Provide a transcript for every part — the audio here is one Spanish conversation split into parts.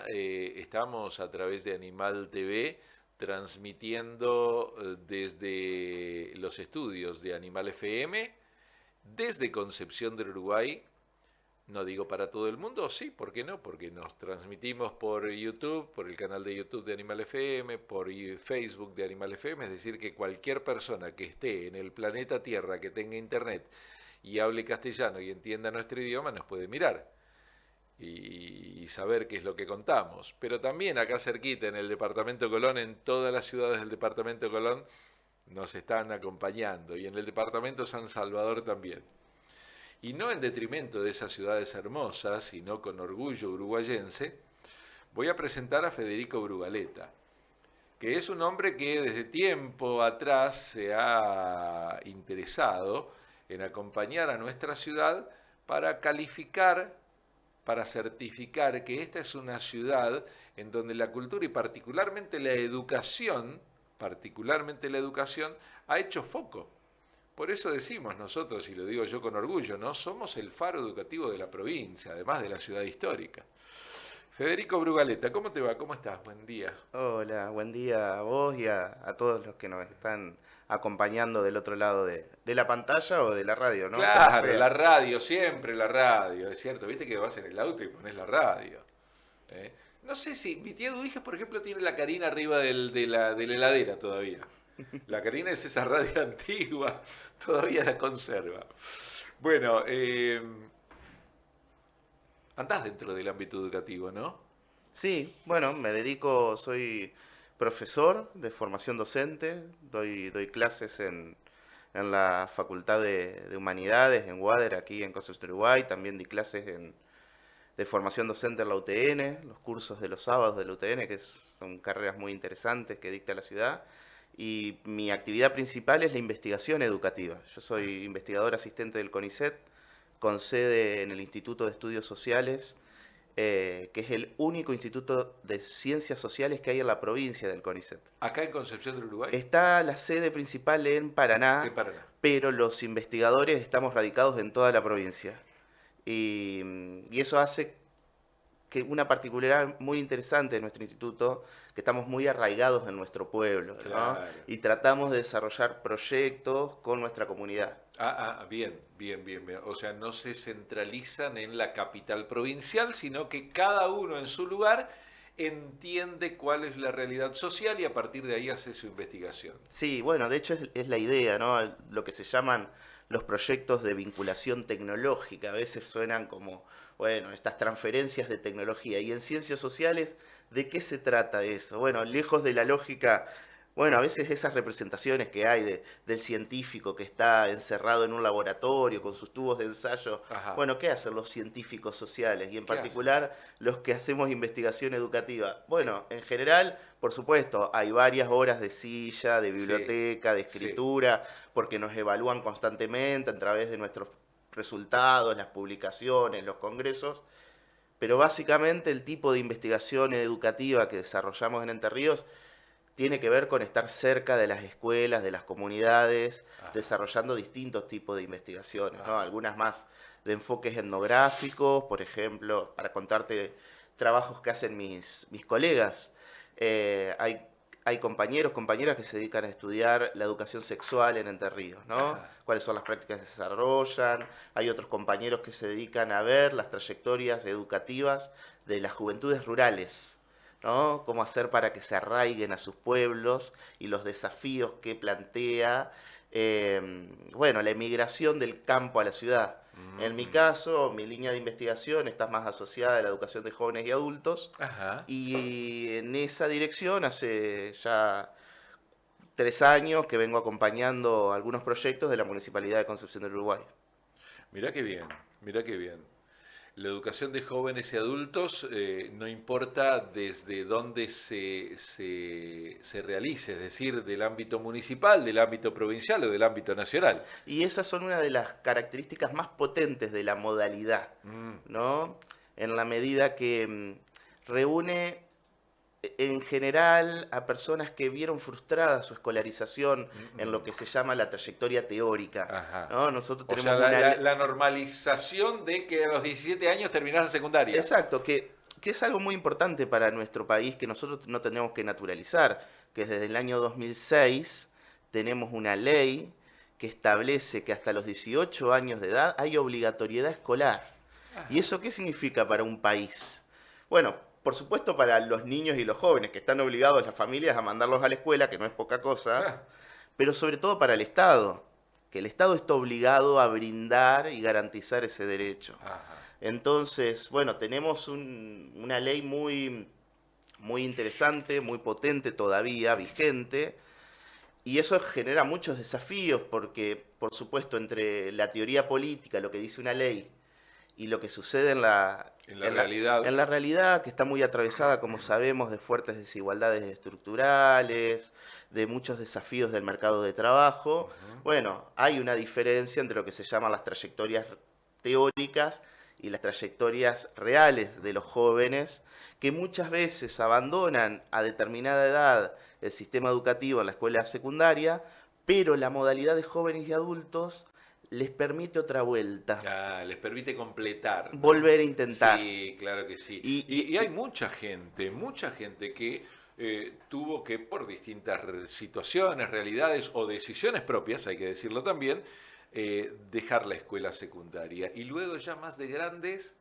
Estamos a través de Animal TV transmitiendo desde los estudios de Animal FM, desde Concepción del Uruguay. No digo para todo el mundo, sí, ¿por qué no? Porque nos transmitimos por YouTube, por el canal de YouTube de Animal FM, por Facebook de Animal FM, es decir, que cualquier persona que esté en el planeta Tierra, que tenga internet y hable castellano y entienda nuestro idioma, nos puede mirar y saber qué es lo que contamos. Pero también acá cerquita, en el departamento Colón, en todas las ciudades del departamento Colón, nos están acompañando y en el departamento San Salvador también. Y no en detrimento de esas ciudades hermosas, sino con orgullo uruguayense, voy a presentar a Federico Brugaleta, que es un hombre que desde tiempo atrás se ha interesado en acompañar a nuestra ciudad para calificar, para certificar que esta es una ciudad en donde la cultura y particularmente la educación, ha hecho foco. Por eso decimos nosotros, y lo digo yo con orgullo, ¿no? Somos el faro educativo de la provincia, además de la ciudad histórica. Federico Brugaleta, ¿cómo te va? ¿Cómo estás? Buen día. Hola, buen día a vos y a todos los que nos están acompañando del otro lado de la pantalla o de la radio, ¿no? Como Claro, la sea. radio, siempre la radio, es cierto. Viste que vas en el auto y pones la radio. ¿Eh? No sé si mi tía Dudige, por ejemplo, tiene la Carina arriba de la heladera todavía. La Carina es esa radio antigua, todavía la conserva. Bueno, andás dentro del ámbito educativo, ¿no? Sí, bueno, soy profesor de formación docente, doy clases en la Facultad de Humanidades, en UADER, aquí en Concepción, Uruguay, también di clases de formación docente en la UTN, los cursos de los sábados de la UTN, son carreras muy interesantes que dicta la ciudad. Y mi actividad principal es la investigación educativa. Yo soy investigador asistente del CONICET, con sede en el Instituto de Estudios Sociales, que es el único instituto de ciencias sociales que hay en la provincia del CONICET. Acá en Concepción del Uruguay, Está la sede principal en en Paraná, Paraná. pero los investigadores estamos radicados en toda la provincia. Y eso hace que una particularidad muy interesante de nuestro instituto, que estamos muy arraigados en nuestro pueblo, ¿no? Claro. Y tratamos de desarrollar proyectos con nuestra comunidad. Bien, bien, bien, bien. O sea, no se centralizan en la capital provincial, sino que cada uno en su lugar entiende cuál es la realidad social y a partir de ahí hace su investigación. Sí, bueno, de hecho es la idea, ¿no? Lo que se llaman los proyectos de vinculación tecnológica. A veces suenan como, bueno, estas transferencias de tecnología. Y en ciencias sociales, ¿de qué se trata eso? Bueno, lejos de la lógica, bueno, a veces esas representaciones que hay del científico que está encerrado en un laboratorio con sus tubos de ensayo, Ajá. bueno, ¿qué hacen los científicos sociales? Y en ¿Qué hacen? particular los que hacemos investigación educativa. Bueno, en general, por supuesto, hay varias horas de silla, de Sí, biblioteca, de sí. escritura, porque nos evalúan constantemente a través de nuestros resultados, las publicaciones, los congresos, pero básicamente el tipo de investigación educativa que desarrollamos en Entre Ríos tiene que ver con estar cerca de las escuelas, de las comunidades, Ajá, desarrollando distintos tipos de investigaciones, ¿no? ajá. Algunas más de enfoques etnográficos, por ejemplo, para contarte trabajos que hacen mis colegas. Hay compañeros, compañeras que se dedican a estudiar la educación sexual en Entre Ríos, ¿no? Ajá. Cuáles son las prácticas que se desarrollan. Hay otros compañeros que se dedican a ver las trayectorias educativas de las juventudes rurales, ¿no? Cómo hacer para que se arraiguen a sus pueblos y los desafíos que plantea, bueno, la emigración del campo a la ciudad. En mi Mm. caso, mi línea de investigación está más asociada a la educación de jóvenes y adultos, Ajá. y en esa dirección hace ya 3 años que vengo acompañando algunos proyectos de la Municipalidad de Concepción del Uruguay. Mirá qué bien, mirá qué bien. La educación de jóvenes y adultos no importa desde dónde se realice, es decir, del ámbito municipal, del ámbito provincial o del ámbito nacional. Y esas son una de las características más potentes de la modalidad, Mm, ¿no? En la medida que reúne en general a personas que vieron frustrada su escolarización mm, en lo mm. que se llama la trayectoria teórica, Ajá. ¿no? Nosotros O sea, tenemos la, una... la- la normalización de que a los 17 años terminás la secundaria. Exacto, que que es algo muy importante para nuestro país que nosotros no tenemos que naturalizar, que desde el año 2006 tenemos una ley que establece que hasta los 18 años de edad hay obligatoriedad escolar. ¿Y Ajá. eso qué significa para un país? Bueno, por supuesto para los niños y los jóvenes que están obligados las familias a mandarlos a la escuela, que no es poca cosa, Ah, pero sobre todo para el Estado, que el Estado está obligado a brindar y garantizar ese derecho. ajá. Entonces, bueno, tenemos una ley muy interesante, muy potente todavía, vigente, y eso genera muchos desafíos porque, por supuesto, entre la teoría política, lo que dice una ley, y lo que sucede En la realidad, en la realidad, que está muy atravesada, como sabemos, de fuertes desigualdades estructurales, de muchos desafíos del mercado de trabajo, ujú, bueno, hay una diferencia entre lo que se llaman las trayectorias teóricas y las trayectorias reales de los jóvenes, que muchas veces abandonan a determinada edad el sistema educativo en la escuela secundaria, pero la modalidad de jóvenes y adultos les permite otra vuelta, les permite completar, ¿no? volver a intentar. Sí, claro que sí. Y, Y hay mucha gente que tuvo que, por distintas situaciones, realidades o decisiones propias, hay que decirlo también, dejar la escuela secundaria. Y luego ya más de grandes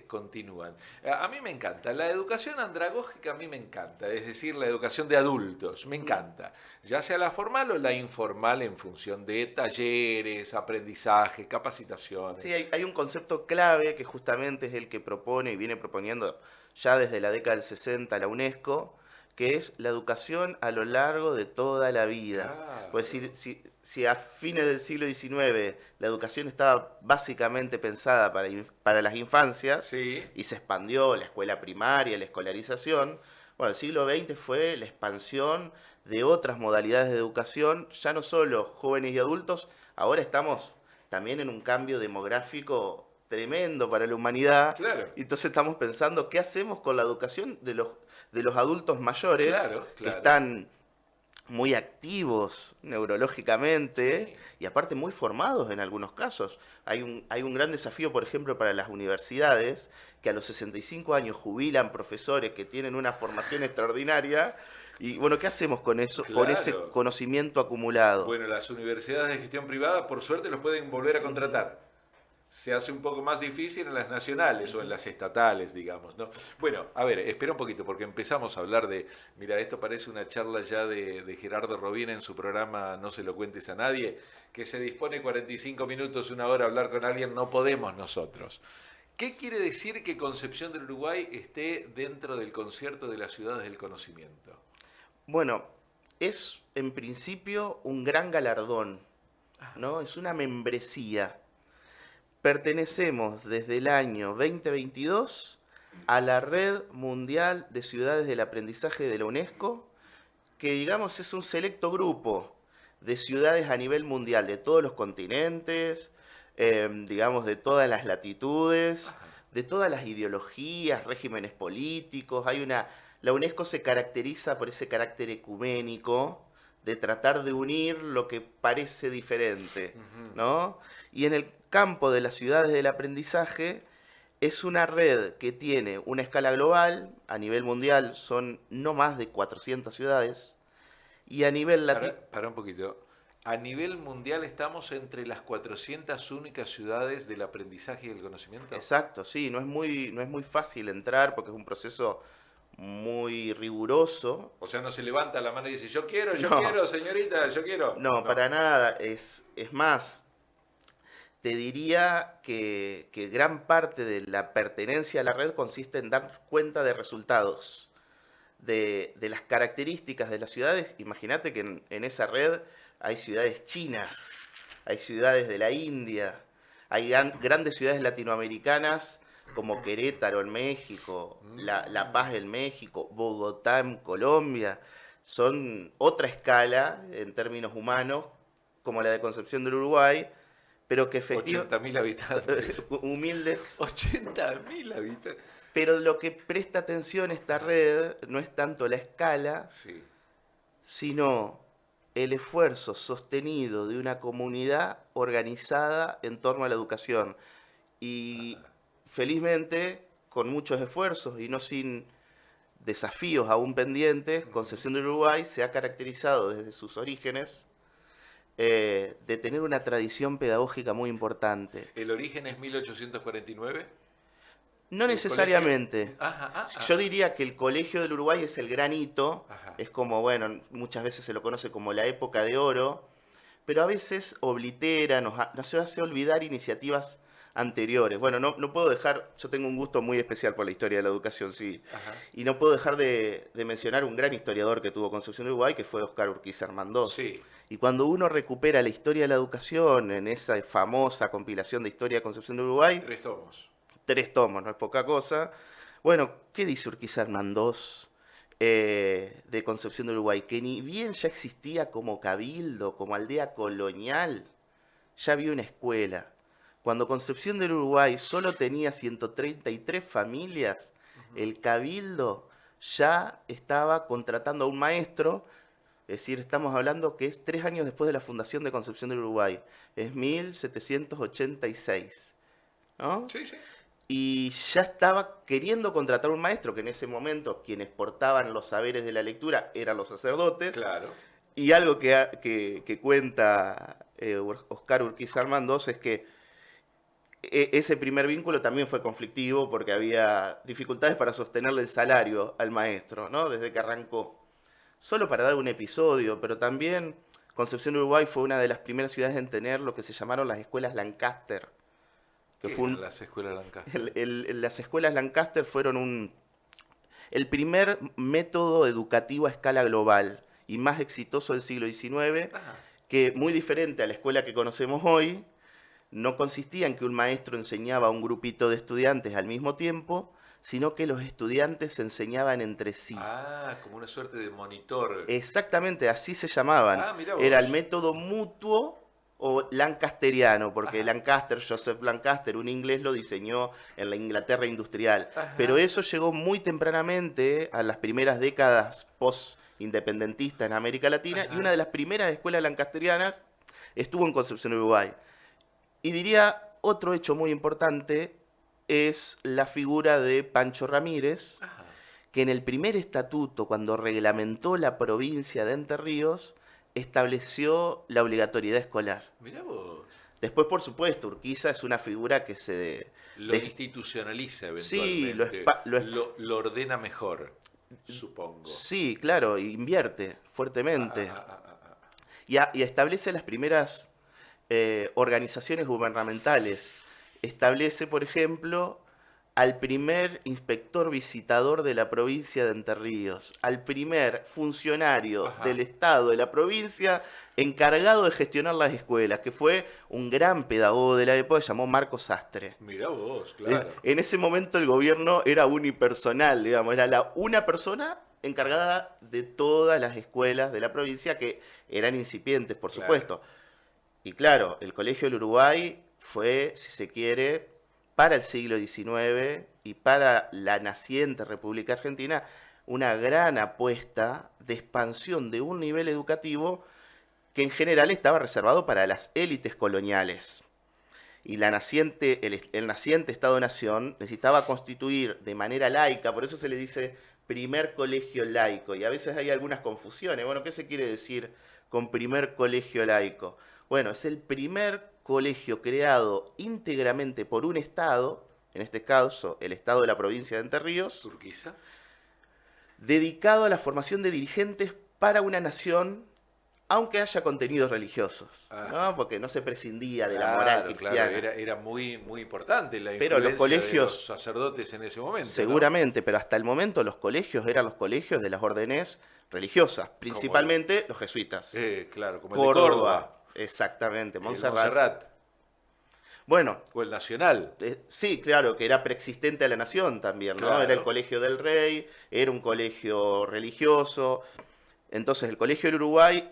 continúan. A mí me encanta. La educación andragógica a mí me encanta, es decir, la educación de adultos, me encanta. Ya sea la formal o la informal en función de talleres, aprendizaje, capacitaciones. sí, hay un concepto clave que justamente es el que propone y viene proponiendo ya desde la década del 60 la UNESCO, que es la educación a lo largo de toda la vida. Pues Claro, si a fines del siglo XIX la educación estaba básicamente pensada para las infancias sí, y se expandió la escuela primaria, la escolarización, bueno, el siglo XX fue la expansión de otras modalidades de educación, ya no solo jóvenes y adultos, ahora estamos también en un cambio demográfico tremendo para la humanidad. claro, Entonces estamos pensando qué hacemos con la educación de los adultos mayores claro, que claro. están muy activos neurológicamente Sí, y aparte muy formados en algunos casos. Hay un gran desafío, por ejemplo, para las universidades, que a los 65 años jubilan profesores que tienen una formación extraordinaria. Y bueno, ¿qué hacemos con eso, con ese claro. conocimiento acumulado? Bueno, las universidades de gestión privada, por suerte, los pueden volver a Ujú, contratar. Se hace un poco más difícil en las nacionales o en ujú. las estatales, digamos, ¿no? Bueno, a ver, espera un poquito, porque empezamos a hablar de, mira, esto parece una charla ya de Gerardo Robina en su programa No se lo cuentes a nadie, que se dispone 45 minutos, una hora a hablar con alguien, no podemos nosotros. ¿Qué quiere decir que Concepción del Uruguay esté dentro del concierto de las ciudades del conocimiento? Bueno, es en principio un gran galardón, ¿no? Es una membresía. Pertenecemos desde el año 2022 a la Red Mundial de Ciudades del Aprendizaje de la UNESCO, que digamos es un selecto grupo de ciudades a nivel mundial, de todos los continentes, digamos de todas las latitudes, Ajá. de todas las ideologías, regímenes políticos. La UNESCO se caracteriza por ese carácter ecuménico de tratar de unir lo que parece diferente, Ujú. ¿no? Y en el campo de las ciudades del aprendizaje es una red que tiene una escala global, a nivel mundial son no más de 400 ciudades, y a nivel latino... Para un poquito. A nivel mundial estamos entre las 400 únicas ciudades del aprendizaje y del conocimiento. Exacto, sí, no es muy fácil entrar porque es un proceso muy riguroso. O sea, no se levanta la mano y dice, yo No, quiero, señorita, yo quiero. no, No. para nada. Es más, te diría que gran parte de la pertenencia a la red consiste en dar cuenta de resultados, de las características de las ciudades. Imagínate que en esa red hay ciudades chinas, hay ciudades de la India, hay grandes ciudades latinoamericanas como Querétaro en México, La Mm. Paz en México, Bogotá en Colombia. Son otra escala en términos humanos, como la de Concepción del Uruguay, pero que efectivamente 80.000 habitantes. humildes. 80.000 habitantes. Pero lo que presta atención a esta red no es tanto la escala, Sí. sino el esfuerzo sostenido de una comunidad organizada en torno a la educación. Y felizmente con muchos esfuerzos y no sin desafíos aún pendientes, Concepción del Uruguay se ha caracterizado desde sus orígenes de tener una tradición pedagógica muy importante. ¿El origen es 1849? No ¿El colegio? necesariamente. Yo diría que el Colegio del Uruguay es el gran hito, Ajá. es como, bueno, muchas veces se lo conoce como la época de oro, pero a veces oblitera, nos hace olvidar iniciativas anteriores. Bueno, no puedo dejar, yo tengo un gusto muy especial por la historia de la educación, sí, Ajá. y no puedo dejar de mencionar un gran historiador que tuvo Concepción de Uruguay, que fue Oscar Urquiza Armandós. Sí. Y cuando uno recupera la historia de la educación en esa famosa compilación de historia de Concepción de Uruguay, 3 tomos. 3 tomos, no es poca cosa. Bueno, ¿qué dice Urquiza Armandós de Concepción de Uruguay? Que ni bien ya existía como cabildo, como aldea colonial, ya había una escuela. Cuando Concepción del Uruguay solo tenía 133 familias, el cabildo ya estaba contratando a un maestro, es decir, estamos hablando que es 3 años después de la fundación de Concepción del Uruguay, es 1786, ¿no? Sí, sí. Y ya estaba queriendo contratar un maestro, que en ese momento quienes portaban los saberes de la lectura eran los sacerdotes. Claro. Y algo que cuenta Oscar Urquiza Armandós es que ese primer vínculo también fue conflictivo porque había dificultades para sostenerle el salario al maestro, ¿no? Desde que arrancó. Solo para dar un episodio, pero también Concepción, Uruguay fue una de las primeras ciudades en tener lo que se llamaron las escuelas Lancaster. Que ¿Qué fue eran las escuelas Lancaster? las escuelas Lancaster fueron el primer método educativo a escala global y más exitoso del siglo XIX, Ajá. que muy diferente a la escuela que conocemos hoy, no consistía en que un maestro enseñaba a un grupito de estudiantes al mismo tiempo, sino que los estudiantes se enseñaban entre sí. Ah, como una suerte de monitor. Exactamente, así se llamaban. Ah, mirá Era el vos. método mutuo o lancasteriano, porque Ajá. Lancaster, Joseph Lancaster, un inglés, lo diseñó en la Inglaterra industrial. Pero Ajá. eso llegó muy tempranamente a las primeras décadas post-independentistas en América Latina, y una Ajá. de las primeras escuelas lancasterianas estuvo en Concepción, Uruguay. Y diría, otro hecho muy importante es la figura de Pancho Ramírez, Ajá. que en el primer estatuto, cuando reglamentó la provincia de Entre Ríos, estableció la obligatoriedad escolar. Mirá vos. Después, por supuesto, Urquiza es una figura que Lo institucionaliza sí, eventualmente. Lo ordena mejor, supongo. sí, claro, invierte Ah, ah, fuertemente. ah, ah, ah, ah. Y establece las primeras organizaciones gubernamentales. Establece, por ejemplo, al primer inspector visitador de la provincia de Entre Ríos, al primer funcionario Ajá. del Estado de la provincia encargado de gestionar las escuelas, que fue un gran pedagogo de la época, se llamó Marcos Sastre. Mirá vos, claro. En ese momento el gobierno era unipersonal, digamos, era una persona encargada de todas las escuelas de la provincia, que eran incipientes, por Claro. supuesto. Y claro, el Colegio del Uruguay fue, si se quiere, para el siglo XIX y para la naciente República Argentina, una gran apuesta de expansión de un nivel educativo que en general estaba reservado para las élites coloniales. Y el naciente Estado-Nación necesitaba constituir de manera laica, por eso se le dice primer colegio laico, y a veces hay algunas confusiones. Bueno, ¿qué se quiere decir con primer colegio laico? Bueno, es el primer colegio creado íntegramente por un Estado, en este caso el Estado de la provincia de Entre Ríos, ¿Urquiza? dedicado a la formación de dirigentes para una nación, aunque haya contenidos religiosos, Ajá. ¿no? Porque no se prescindía de la moral Claro, claro. cristiana. Era muy, muy importante la Pero los influencia de los colegios, sacerdotes en ese momento, ¿no? seguramente, pero hasta el momento los colegios eran los colegios de las órdenes religiosas, principalmente los jesuitas. Claro, como el de Córdoba. Exactamente, El Montserrat. Montserrat. Bueno, O el Nacional. sí, claro, que era preexistente a la nación también, ¿no? Claro. Era el colegio del rey, era un colegio religioso. Entonces, el Colegio del Uruguay,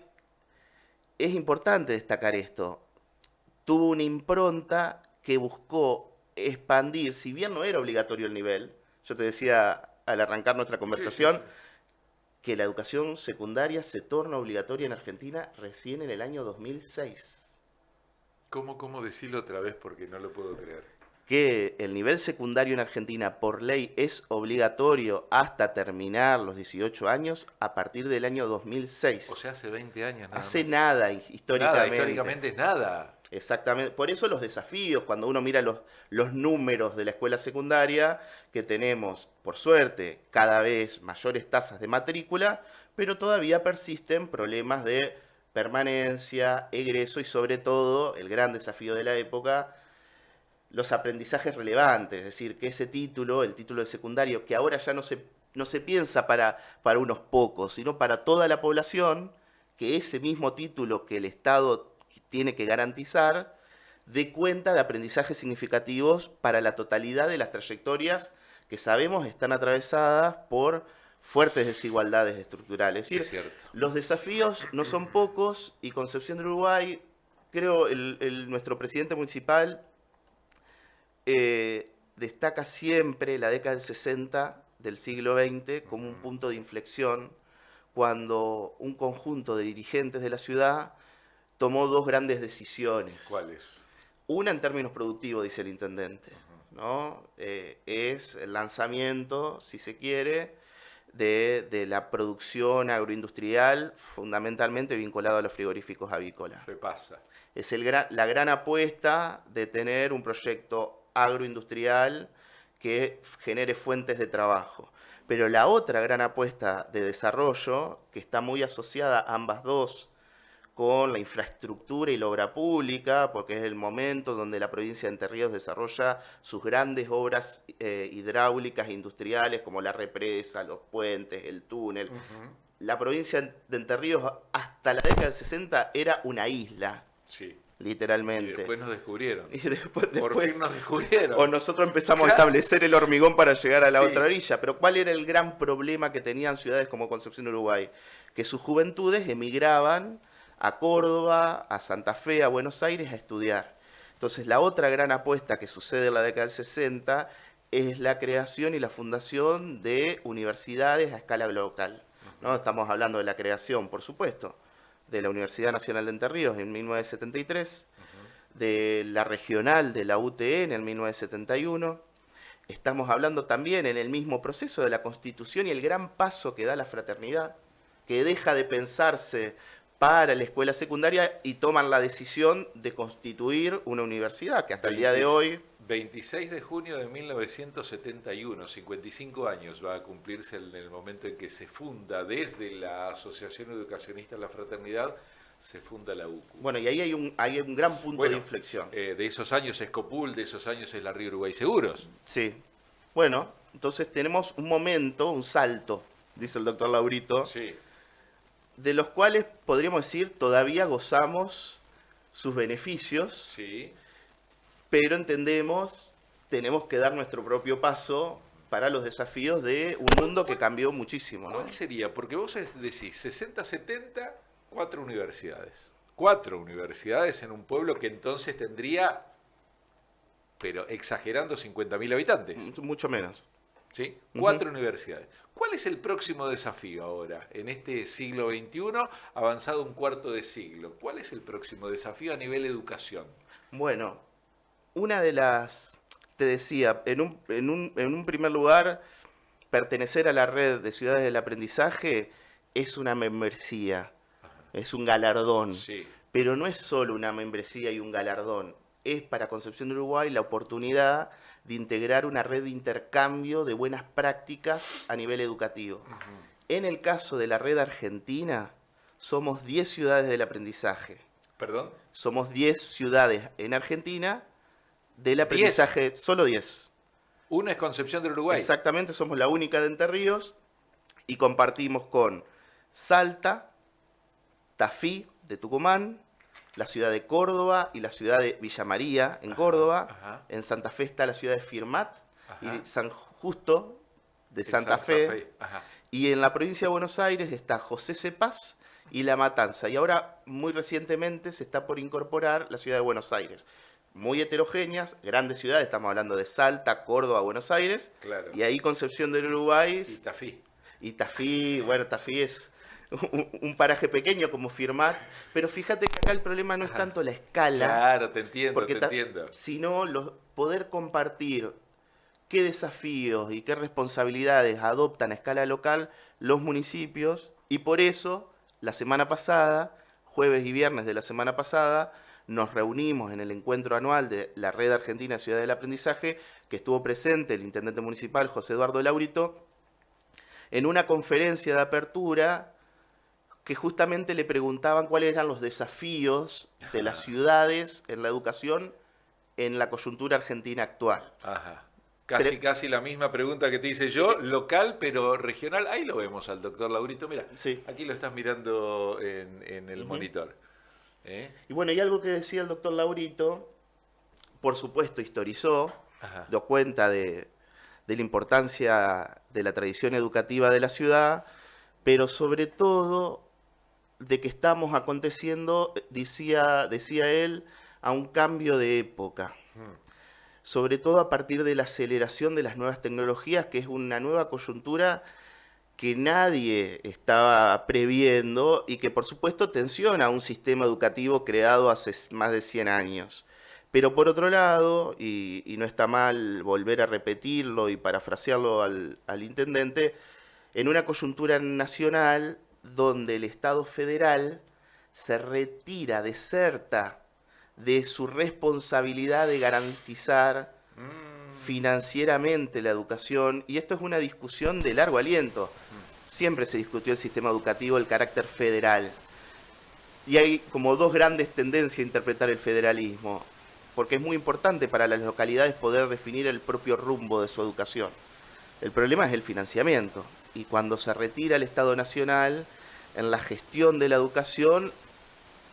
es importante destacar esto, tuvo una impronta que buscó expandir, si bien no era obligatorio el nivel, yo te decía al arrancar nuestra Sí, sí, conversación, sí. que la educación secundaria se torna obligatoria en Argentina recién en el año 2006. ¿Cómo decirlo otra vez? Porque no lo puedo creer. que el nivel secundario en Argentina por ley es obligatorio hasta terminar los 18 años a partir del año 2006. O sea, hace 20 años nada Hace más. nada históricamente. Nada, históricamente es nada. Exactamente. Por eso los desafíos, cuando uno mira los números de la escuela secundaria, que tenemos, por suerte, cada vez mayores tasas de matrícula, pero todavía persisten problemas de permanencia, egreso y sobre todo, el gran desafío de la época, los aprendizajes relevantes, es decir, que ese título, el título de secundario, que ahora ya no se piensa para unos pocos, sino para toda la población, que ese mismo título que el Estado tiene que garantizar, dé cuenta de aprendizajes significativos para la totalidad de las trayectorias que sabemos están atravesadas por fuertes desigualdades estructurales. Es decir, Es cierto. los desafíos no son pocos y Concepción del Uruguay, creo, nuestro presidente municipal destaca siempre la década del 60 del siglo XX como un punto de inflexión cuando un conjunto de dirigentes de la ciudad tomó dos grandes decisiones. ¿Cuáles? Una en términos productivos, dice el intendente, ¿no? Es el lanzamiento, si se quiere, de la producción agroindustrial, fundamentalmente vinculado a los frigoríficos avícolas. Repasa. Es la gran apuesta de tener un proyecto agroindustrial que genere fuentes de trabajo. Pero la otra gran apuesta de desarrollo, que está muy asociada a ambas dos, con la infraestructura y la obra pública, porque es el momento donde la provincia de Entre Ríos desarrolla sus grandes obras hidráulicas e industriales, como la represa, los puentes, el túnel. La provincia de Entre Ríos hasta la década del 60 era una isla. Sí. Literalmente. Y después nos descubrieron. Y después, Por fin nos descubrieron. O nosotros empezamos a establecer el hormigón para llegar a la Sí. otra orilla. Pero ¿cuál era el gran problema que tenían ciudades como Concepción, Uruguay? Que sus juventudes emigraban a Córdoba, a Santa Fe, a Buenos Aires a estudiar. Entonces la otra gran apuesta que sucede en la década del 60 es la creación y la fundación de universidades a escala local, ¿no? Estamos hablando de la creación, por supuesto, de la Universidad Nacional de Entre Ríos en 1973, de la regional de la UTN en 1971. Estamos hablando también en el mismo proceso de la Constitución y el gran paso que da la fraternidad, que deja de pensarse para la escuela secundaria y toman la decisión de constituir una universidad, que hasta el día de hoy... 26 de junio de 1971, 55 años va a cumplirse en el momento en que se funda, desde la Asociación Educacionista La Fraternidad, se funda la UCU. Bueno, y ahí hay un gran punto de inflexión. De esos años es Copul, de esos años es la Río Uruguay Seguros. Sí. Bueno, entonces tenemos un momento, un salto, dice el doctor Laurito, Sí. de los cuales podríamos decir todavía gozamos sus beneficios, Sí. pero entendemos, tenemos que dar nuestro propio paso para los desafíos de un mundo que cambió muchísimo, ¿no? ¿Cuál sería? Porque vos decís 60-70, 4 universidades. 4 universidades en un pueblo que entonces tendría, pero exagerando, 50.000 habitantes. Mucho menos. ¿Sí? 4 universidades. ¿Cuál es el próximo desafío ahora, en este siglo XXI, avanzado un cuarto de siglo? ¿Cuál es el próximo desafío a nivel educación? Bueno, una de las, te decía, en un primer lugar, pertenecer a la red de ciudades del aprendizaje es una membresía, es un galardón, Sí. pero no es solo una membresía y un galardón, es para Concepción de Uruguay la oportunidad de integrar una red de intercambio de buenas prácticas a nivel educativo. En el caso de la red argentina, somos 10 ciudades del aprendizaje. ¿Perdón? Somos 10 ciudades en Argentina del aprendizaje, solo 10. Una es Concepción del Uruguay. Exactamente, somos la única de Entre Ríos y compartimos con Salta, Tafí de Tucumán, la ciudad de Córdoba y la ciudad de Villa María en Córdoba. Ajá. En Santa Fe está la ciudad de Firmat Ajá. y San Justo de Santa Fe. Ajá. Y en la provincia de Buenos Aires está José Cepaz y La Matanza. Y ahora, muy recientemente, se está por incorporar la ciudad de Buenos Aires. Muy heterogéneas, grandes ciudades, estamos hablando de Salta, Córdoba, Buenos Aires. Claro. Y ahí Concepción del Uruguay Y Tafí. y Tafí, bueno, Tafí es un paraje pequeño como Firmat, pero fíjate que acá el problema no es tanto la escala, Claro, te entiendo, porque te entiendo. sino poder compartir qué desafíos y qué responsabilidades adoptan a escala local los municipios, y por eso la semana pasada, jueves y viernes de la semana pasada, nos reunimos en el encuentro anual de la Red Argentina Ciudad del Aprendizaje, que estuvo presente el intendente municipal José Eduardo Laurito, en una conferencia de apertura que justamente le preguntaban cuáles eran los desafíos de las ciudades en la educación en la coyuntura argentina actual. Ajá. Casi la misma pregunta que te hice yo, local pero regional. Ahí lo vemos al doctor Laurito. Mira, Sí. aquí lo estás mirando en el monitor. ¿Eh? Y bueno, y algo que decía el doctor Laurito, por supuesto, historizó, Ajá. dio cuenta de la importancia de la tradición educativa de la ciudad, pero sobre todo de que estamos aconteciendo, decía él, a un cambio de época. Sobre todo a partir de la aceleración de las nuevas tecnologías, que es una nueva coyuntura que nadie estaba previendo y que por supuesto tensiona un sistema educativo creado hace más de 100 años. Pero por otro lado, y no está mal volver a repetirlo y parafrasearlo al intendente, en una coyuntura nacional donde el Estado federal se retira, deserta de su responsabilidad de garantizar financieramente la educación, y esto es una discusión de largo aliento. Siempre se discutió el sistema educativo, el carácter federal, y hay como dos grandes tendencias a interpretar el federalismo, porque es muy importante para las localidades poder definir el propio rumbo de su educación. El problema es el financiamiento, y cuando se retira el Estado Nacional en la gestión de la educación,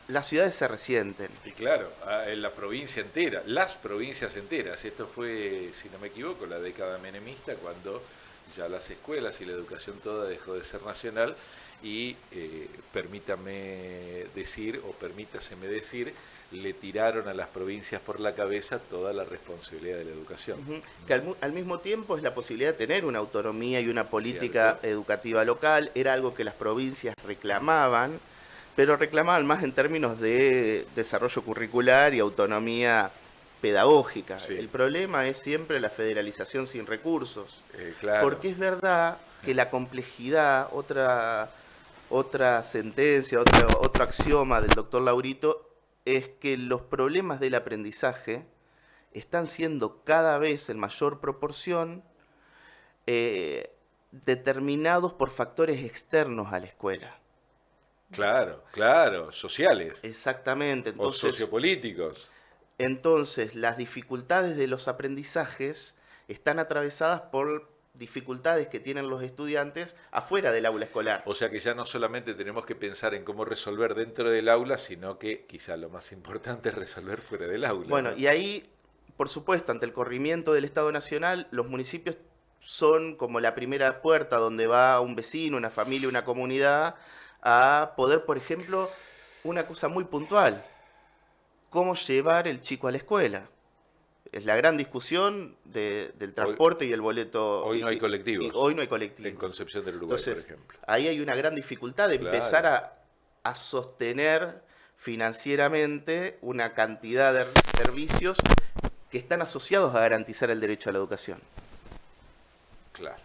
las ciudades se resienten. Y claro, en la provincia entera, las provincias enteras. Esto fue, si no me equivoco, la década menemista, cuando ya las escuelas y la educación toda dejó de ser nacional y, permítaseme decir, le tiraron a las provincias por la cabeza toda la responsabilidad de la educación. Que al mismo tiempo es la posibilidad de tener una autonomía y una política educativa local. Era algo que las provincias reclamaban, pero reclamaban más en términos de desarrollo curricular y autonomía pedagógica. Sí. El problema es siempre la federalización sin recursos. Claro. Porque es verdad que la complejidad, otra sentencia, otro axioma del doctor Laurito, es que los problemas del aprendizaje están siendo cada vez en mayor proporción determinados por factores externos a la escuela. Claro, sociales. Exactamente. Entonces, o sociopolíticos. Entonces, las dificultades de los aprendizajes están atravesadas por dificultades que tienen los estudiantes afuera del aula escolar. O sea que ya no solamente tenemos que pensar en cómo resolver dentro del aula, sino que quizá lo más importante es resolver fuera del aula. Bueno, ¿no? y ahí, por supuesto, ante el corrimiento del Estado Nacional, los municipios son como la primera puerta donde va un vecino, una familia, una comunidad, a poder, por ejemplo, una cosa muy puntual, cómo llevar el chico a la escuela. Es la gran discusión del transporte y el boleto. Hoy no hay colectivos. Hoy no hay colectivos. En Concepción del Uruguay, entonces, por ejemplo. Ahí hay una gran dificultad de empezar a sostener financieramente una cantidad de servicios que están asociados a garantizar el derecho a la educación. Claro.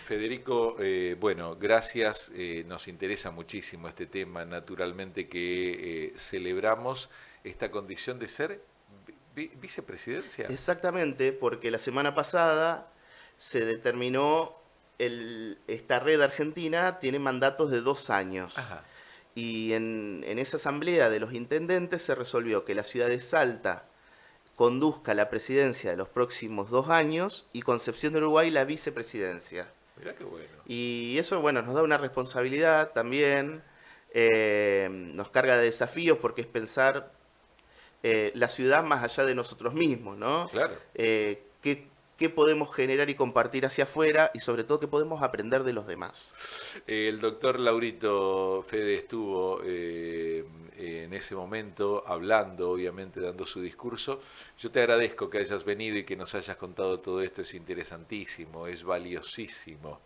Federico, bueno, gracias. Nos interesa muchísimo este tema. Naturalmente que celebramos esta condición de ser vicepresidencia. Exactamente, porque la semana pasada se determinó esta red argentina tiene mandatos de 2 años. Ajá. Y en esa asamblea de los intendentes se resolvió que la ciudad de Salta conduzca la presidencia de los próximos 2 años y Concepción del Uruguay la vicepresidencia. Mirá qué bueno. Y eso, bueno, nos da una responsabilidad también, nos carga de desafíos porque es pensar la ciudad más allá de nosotros mismos, ¿no? Claro. ¿Qué podemos generar y compartir hacia afuera y sobre todo qué podemos aprender de los demás? El doctor Laurito Fede estuvo en ese momento hablando, obviamente dando su discurso. Yo te agradezco que hayas venido y que nos hayas contado todo esto, es interesantísimo, es valiosísimo.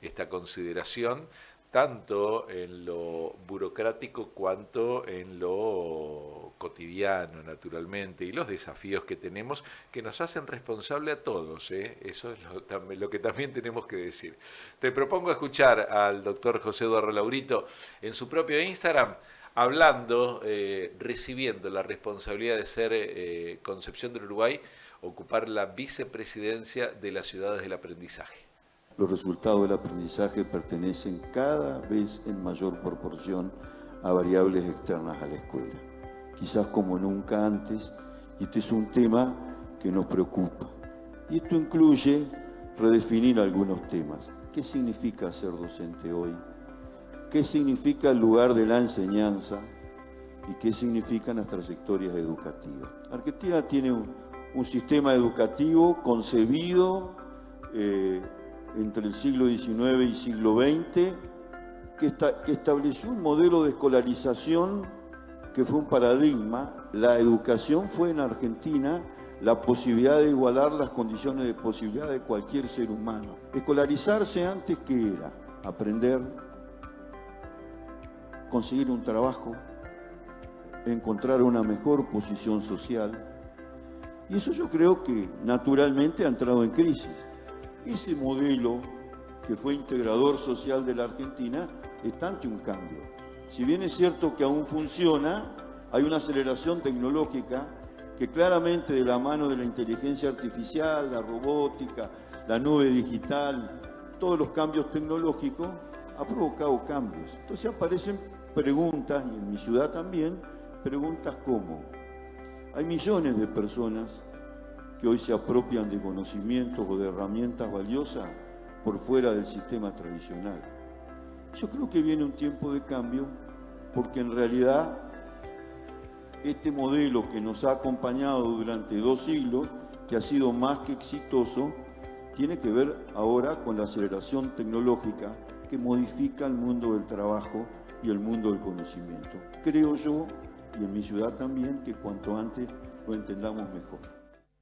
esta consideración, tanto en lo burocrático cuanto en lo cotidiano, naturalmente, y los desafíos que tenemos que nos hacen responsable a todos, ¿eh? Eso es lo que también tenemos que decir. Te propongo escuchar al doctor José Eduardo Laurito en su propio Instagram, hablando, recibiendo la responsabilidad de ser Concepción del Uruguay, ocupar la vicepresidencia de las ciudades del aprendizaje. Los resultados del aprendizaje pertenecen cada vez en mayor proporción a variables externas a la escuela. Quizás como nunca antes, y este es un tema que nos preocupa. Y esto incluye redefinir algunos temas. ¿Qué significa ser docente hoy? ¿Qué significa el lugar de la enseñanza? ¿Y qué significan las trayectorias educativas? Argentina tiene un sistema educativo concebido entre el siglo XIX y siglo XX, que estableció un modelo de escolarización que fue un paradigma. La educación fue en Argentina la posibilidad de igualar las condiciones de posibilidad de cualquier ser humano. Escolarizarse antes, ¿qué era? Aprender, conseguir un trabajo, encontrar una mejor posición social. Y eso yo creo que naturalmente ha entrado en crisis. Ese modelo que fue integrador social de la Argentina está ante un cambio. Si bien es cierto que aún funciona, hay una aceleración tecnológica que claramente de la mano de la inteligencia artificial, la robótica, la nube digital, todos los cambios tecnológicos, ha provocado cambios. Entonces aparecen preguntas, y en mi ciudad también, preguntas como: hay millones de personas que hoy se apropian de conocimientos o de herramientas valiosas por fuera del sistema tradicional. Yo creo que viene un tiempo de cambio, porque en realidad este modelo que nos ha acompañado durante 2 siglos, que ha sido más que exitoso, tiene que ver ahora con la aceleración tecnológica que modifica el mundo del trabajo y el mundo del conocimiento. Creo yo, y en mi ciudad también, que cuanto antes lo entendamos mejor.